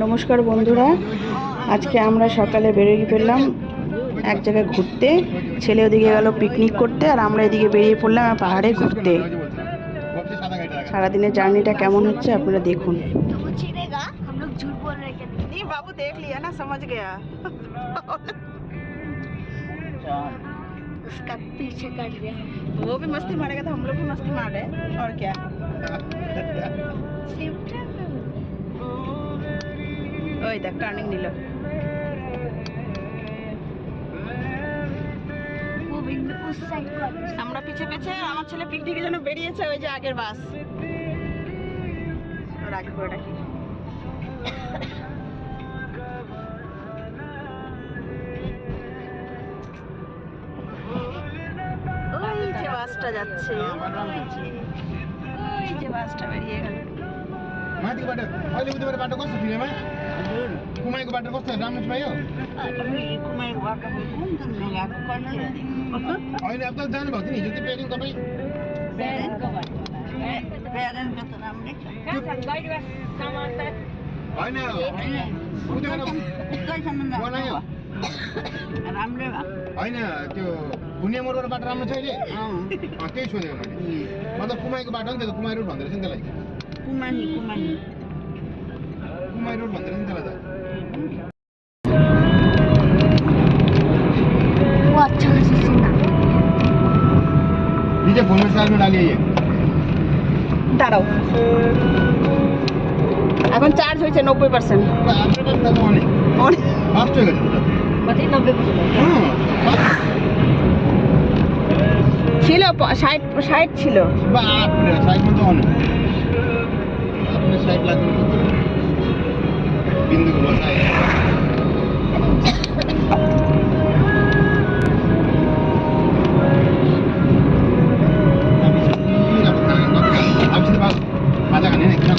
নমস্কার বন্ধুরা, আজকে আমরা সকালে বেরিয়ে পড়লাম এক জায়গায় ঘুরতে। ছেলে ওদিকে গেল পিকনিক করতে আর আমরা এদিকে বেরিয়ে পড়লাম পাহাড়ে ঘুরতে। সারাদিনের জার্নিটা কেমন হচ্ছে আপনারা দেখুন। বাবু দেখ লিয়া না, समझ गया। उसका पीछे कर दिया। वो भी मस्ती मारेगा तो हम लोग भी मस्ती मार रहे हैं और क्या। ওই দেখ টার্নিং নিল। আমরা পিছে পিছে, আমার ছেলে পিকনিকের জন্য বেরিয়েছে, ওই যে আগের বাস। রাখি করে রাখি। ওই যে বাসটা যাচ্ছে, ওই যে বাসটা বেরিয়ে গেল। माथिको बाटो अहिले उतिबाट बाटो कस्तो फिल्ममा कुमाईको बाटो कस्तो राम्रो छ भाइयो कुमाईको बाटो कुन कुन लगाएको पर्ने अहिले अब त जानु भएको थियो नि हिजो त्यो पेरिङ तपाईँ प्यारेन्टको त राम्रै छ होइन उतिबाट बनायो राम्रै भयो होइन त्यो भुनिया मोडबाट बाटो राम्रो छ अहिले त्यही सोधेको मैले मतलब कुमाईको बाटो नि त्यो कुमाई रोड भन्दो रहेछ नि त्यसलाई कुमाई रोड भन्दो रहेछ नि त्यसलाई त वो अच्छा खासा सुना। नीचे फोन में चार्ज में डालिए ये দাঁড়াও, এখন চার্জ হয়েছে 90%। অনেক ফাস্ট হয়ে গেছে ছিল 60 ছিল। বাপরে 60 মতো অনেক আপনি 60 লাগবে বিন্দুগুলো 60 भाजा खाने नि किन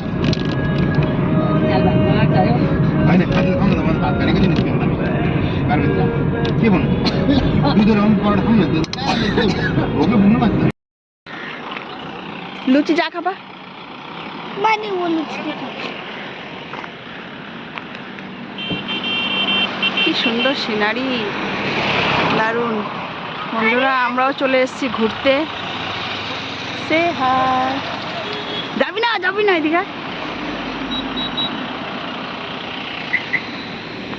होइन खाजा खाउँ न भात खानेको दिन के भन्नु दुध रम परोठा खाउँ न भोकै पुग्नु मान्छ লুচি যা খাবা। मैंने वो लुच्ची কি সুন্দর সিনারি, দারুণ। বন্ধুরা আমরাও চলে এসেছি ঘুরতে। সে হাই, যাবি না এদিকে।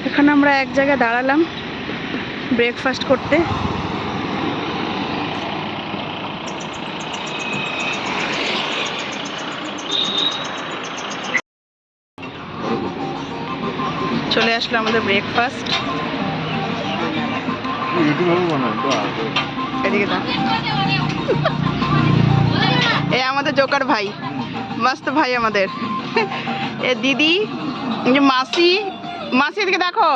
এখানে আমরা এক জায়গায় দাঁড়ালাম ব্রেকফাস্ট করতে। চলে আসলো আমাদের ব্রেকফাস্ট। এদিকে দাও। এ আমাদের জোকার ভাই, মস্ত ভাই আমাদের। এ দিদি, যে মাসি, এদিকে দেখো।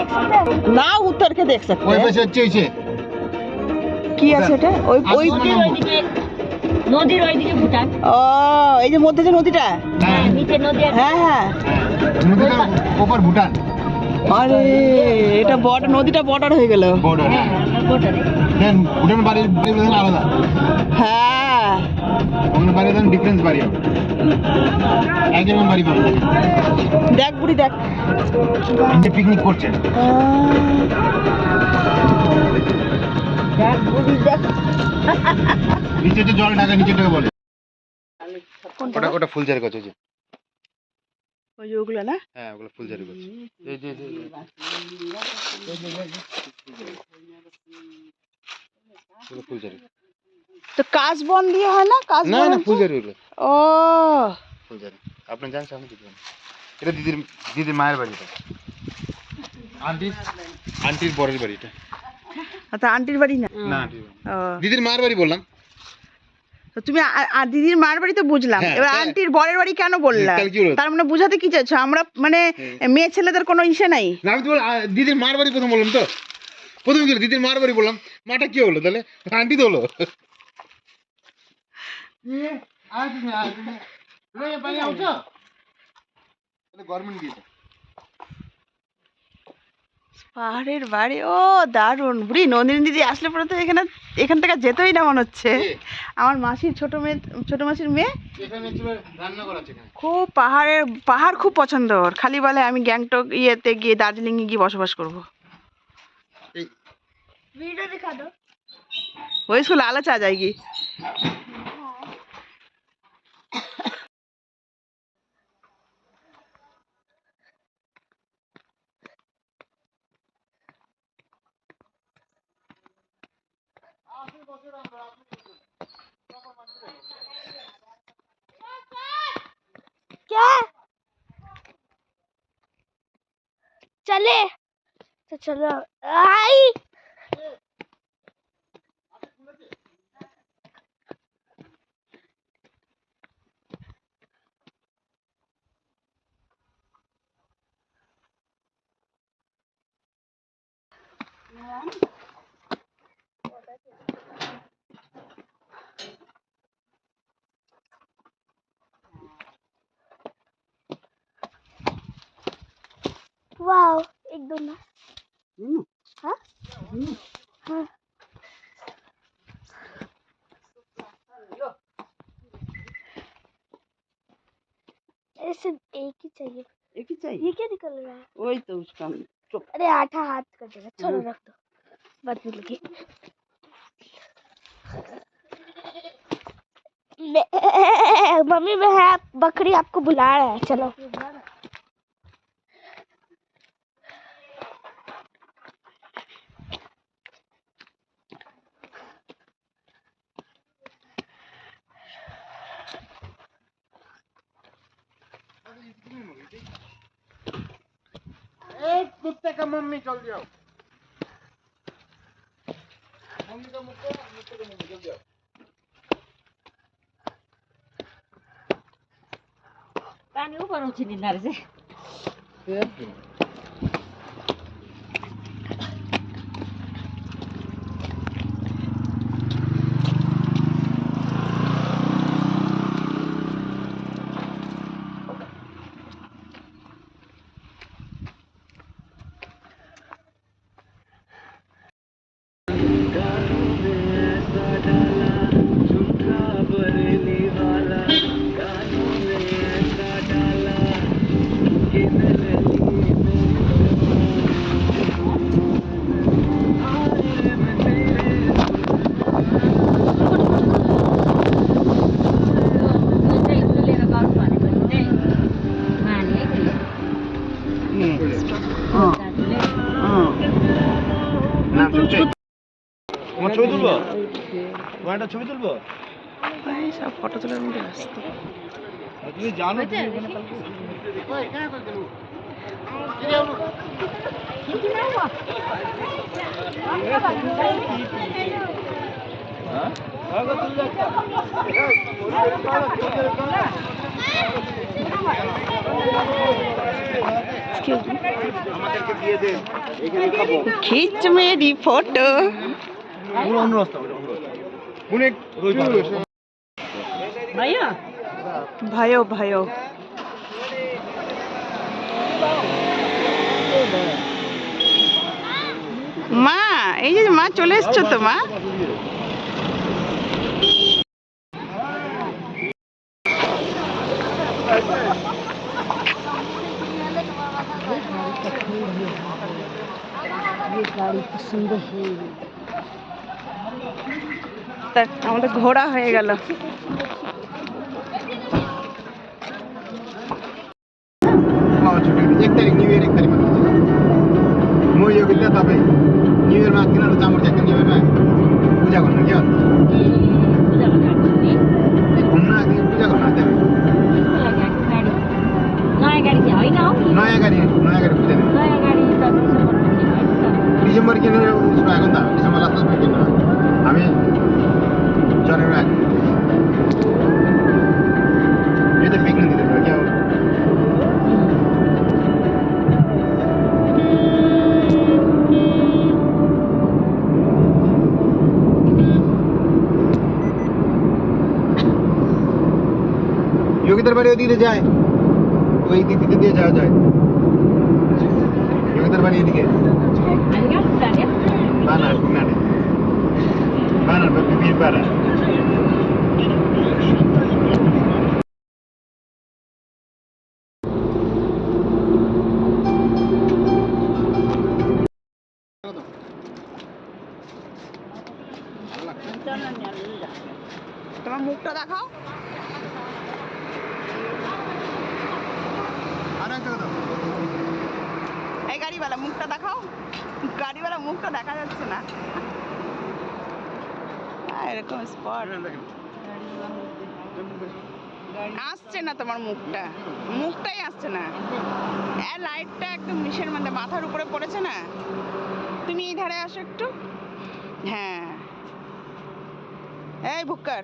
ना उत्तर के देख सकते ওই हैं পাশে হচ্ছে ওইছে কি আছে এটা ওই ওই নদীর ওইদিকে নদীর ওইদিকে ভুটান ও এই যে মধ্যে যে নদীটা হ্যাঁ নিচে নদী আছে হ্যাঁ হ্যাঁ নদীটার ওপর ভুটান আরে এটা নদীটা বর্ডার হয়ে গেল বর্ডার হ্যাঁ আমরা ভুটানে দেন ভুটান বাড়ির বাড়ি আলাদা হ্যাঁ অন্য বাড়ির ডিফারেন্স বাড়ি হবে একই রকম বাড়ি পাবে দেখ বুড়ি দেখ ইন্ডে পিকনিক করছে দেখ বুড়ি দেখ নিচে যে জল ঢাকা নিচেটাকে বলে ওটা ওটা ফুলঝারি গাছ ওই যে ওই যে ওগুলো না হ্যাঁ ওগুলো ফুলঝারি গাছ এই যে ওগুলো ফুলঝারি তো কাশবন দিয়ে হয় না না কাশবন না ফুলঝারি ওগুলো ও ফুলঝারি আপনি জানেন সামনে দিবেন এটা দিদির মায়ের বাড়িটা আন্টির বরের বাড়িটা আচ্ছা আন্টির বাড়ি না না আন্টির বাড়ি। ও দিদির মায়ের বাড়ি বললাম তো তুমি দিদির মার বাড়ি তো বুঝলাম হ্যাঁ, এবার হ্যাঁ। আন্টির বরের বাড়ি কেন বললা তাহলে কি হলো? তার মানে বুঝাতে কি চাইছো আমরা মানে মেয়ে ছেলেদের কোনো ইসে নাই না আমি তো দিদির মার বাড়ি প্রথম বললাম তো প্রথমে কি হলো? দিদির মার বাড়ি বললাম মাটা কি হলো তাহলে আন্টি তো হলো গভর্নমেন্ট দিয়েছে পাহাড়ের বাড়ি ও দারুণ বুড়ি নন্দিনী দিদি আসলে পরে তো এখান থেকে যেতেই না মনে হচ্ছে কে? আমার মাসির ছোট মাসির মেয়ে এখানে ছিল রান্না করা আছে এখানে খুব পাহাড় খুব পছন্দ ওর খালি বলে আমি গ্যাংটক ইয়েতে গিয়ে দার্জিলিং এ গিয়ে বসবাস করব এই वीडियो दिखा दो वो इसको लालच आ जाएगी क्या चले तो चलो आई वाओ एक दो ना हाँ हाँ ऐसे एक ही चाहिए एक ही चाहिए ये क्या निकल रहा है वही तो उसका चुप अरे आठा हाथ कर देगा चलो रख दो बात मिल गई मम्मी में है बकरी आपको बुला रहा है चलो एक कुत्ते का मम्मी चल जाओ मम्मी का मुक्का कुत्ते का मम्मी चल जाओ पानी ऊपर ऊंची निंदा से নাম শুনছে তোমার ছবি তুলবো তোমার একটা ছবি তুলবো ভাই সব ফটো তোলার মধ্যে ব্যস্ত তুমি জানো তুমি এখানে কালকে ওই কেন করতে লো কি রে ওলো হ্যাঁ আগা তুল যা এক্সকিউজ মি, আমাদেরকে দিয়ে দে, এখানে খাবো। खींच मेरी फोटो। অনেক ভাইও ভাইও মা, এই যে মা চলে এসছো তো মা। তা আমাদের ঘোরা হয়ে গেল। एक तारिक न्यू ईयर 1 तारिक म यो गीत तपाईँ न्यू ईयरमा किन चामल च्याक्छ न्यू ईयरमा पूजा गर्नु क्या घुम्न आएको पूजा गर्नु आएको नयाँ गाडी पूजा डिसेम्बर किनेर उसको आएको नि त डिसेम्बर लास्टमा किन्न हामी जनवरी आएको यो त बिग्न दिँदैन क्या हो योगितार बाड़ी ওইদিকে যায় ওই দিক দিয়ে যাওয়া যায় योगितार बाड़ी এদিকে বানার কিনারে বানার বিবির পাড়া তোমার মুখটা দেখাও। এই গাড়িওয়ালা মুখটা দেখাও, গাড়িওয়ালা মুখটা দেখা যাচ্ছে না। এরকম স্পট আসছে না, তোমার মুখটা, মুখটাই আসছে না। লাইটটা একদম মিশের মধ্যে মাথার উপরে পড়েছে না। তুমি এই ধারে আসো একটু। হ্যাঁ, এই ভুক্কার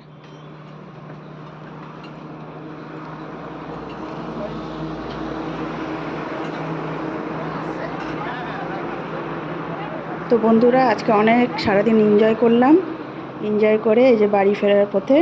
তো বন্ধুরা, আজকে অনেক সারাদিন এনজয় করলাম। এনজয় করে এই যে বাড়ি ফেরার পথে